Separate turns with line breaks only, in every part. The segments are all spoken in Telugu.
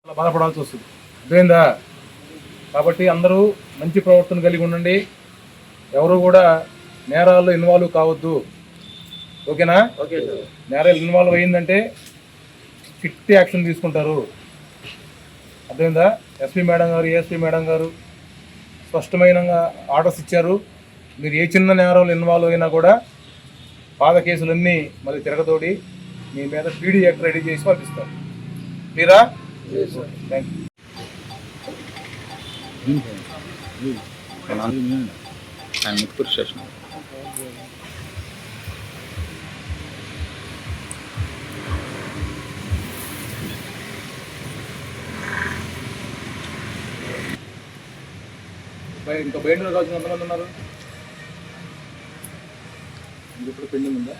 బాధపడాల్సి వస్తుంది. అర్థమైందా? కాబట్టి అందరూ మంచి ప్రవర్తన కలిగి ఉండండి. ఎవరు కూడా నేరాల్లో ఇన్వాల్వ్ కావద్దు. ఓకేనా? నేరాలు ఇన్వాల్వ్ అయ్యిందంటే స్ట్రిక్ట్ యాక్షన్ తీసుకుంటారు. అర్థమైందా? ఎస్పీ మేడం గారు, ఏఎస్పీ మేడం గారు స్పష్టమైన ఆర్డర్స్ ఇచ్చారు. మీరు ఏ చిన్న నేరాలు ఇన్వాల్వ్ అయినా కూడా పాత కేసులన్నీ మళ్ళీ తిరగతోడి మీ మీద పీడీ యాక్ట్ రెడీ చేసి పంపిస్తారు. మీరా? Thank you.
ముత్తుకూరు స్టేషన్.
ఇంకా బయట కావాల్సిన ఎంతమంది ఉన్నారు? మీకు ఇప్పుడు పెండింగ్ ఉందా?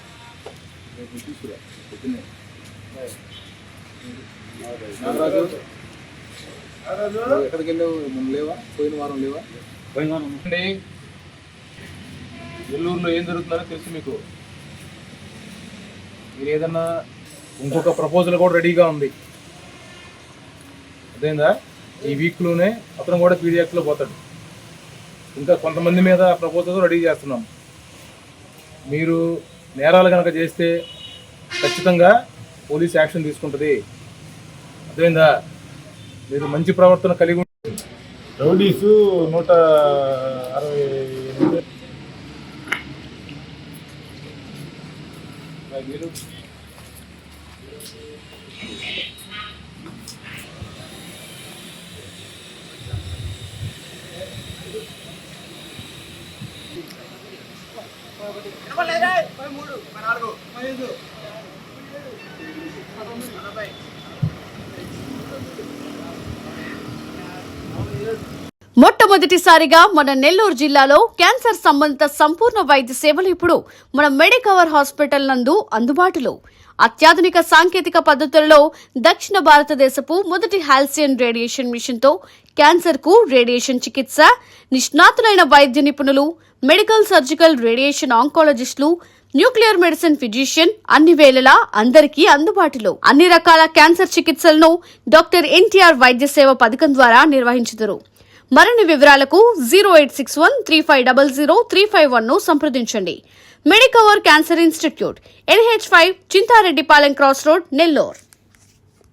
తీసుకురా పొద్దున్నే. నాగరాజు ఎక్కడికి వెళ్ళావు? మనం లేవా? పోయిన వారం లేవా? అండి, నెల్లూరులో ఏం జరుగుతుందో తెలుసు మీకు. మీరు ఏదన్నా ఇంకొక ప్రపోజల్ కూడా రెడీగా ఉంది. అదేందా? ఈ వీక్లోనే అతను కూడా పీడీ యాక్ట్లో పోతాడు. ఇంకా కొంతమంది మీద ప్రపోజల్ రెడీ చేస్తున్నాం. మీరు నేరాలు కనుక చేస్తే ఖచ్చితంగా పోలీస్ యాక్షన్ తీసుకుంటుంది. అర్థమైందా? మీరు మంచి ప్రవర్తన కలిగి
రౌడీసు 168
మీరు
మొట్టమొదటిసారిగా మన నెల్లూరు జిల్లాలో క్యాన్సర్ సంబంధిత సంపూర్ణ వైద్య సేవలు ఇప్పుడు మన మెడికవర్ హాస్పిటల్ నందు అందుబాటులో. అత్యాధునిక సాంకేతిక పద్ధతులలో దక్షిణ భారతదేశపు మొదటి హాల్సియన్ రేడియేషన్ మిషన్ తో క్యాన్సర్ కు రేడియేషన్ చికిత్స, నిష్ణాతులైన వైద్య నిపుణులు, మెడికల్ సర్జికల్ రేడియేషన్ ఆంకాలజిస్టులు, న్యూక్లియర్ మెడిసిన్ ఫిజిషియన్ అన్ని వేళలా అందరికీ అందుబాటులో. అన్ని రకాల క్యాన్సర్ చికిత్సలను డాక్టర్ ఎన్టీఆర్ వైద్య సేవ పథకం ద్వారా నిర్వహించుదురు. మరిన్ని వివరాలకు 086135003551 ను సంప్రదించండి. Medicover cancer institute, NH5, Chintareddypalem cross road, Nellore.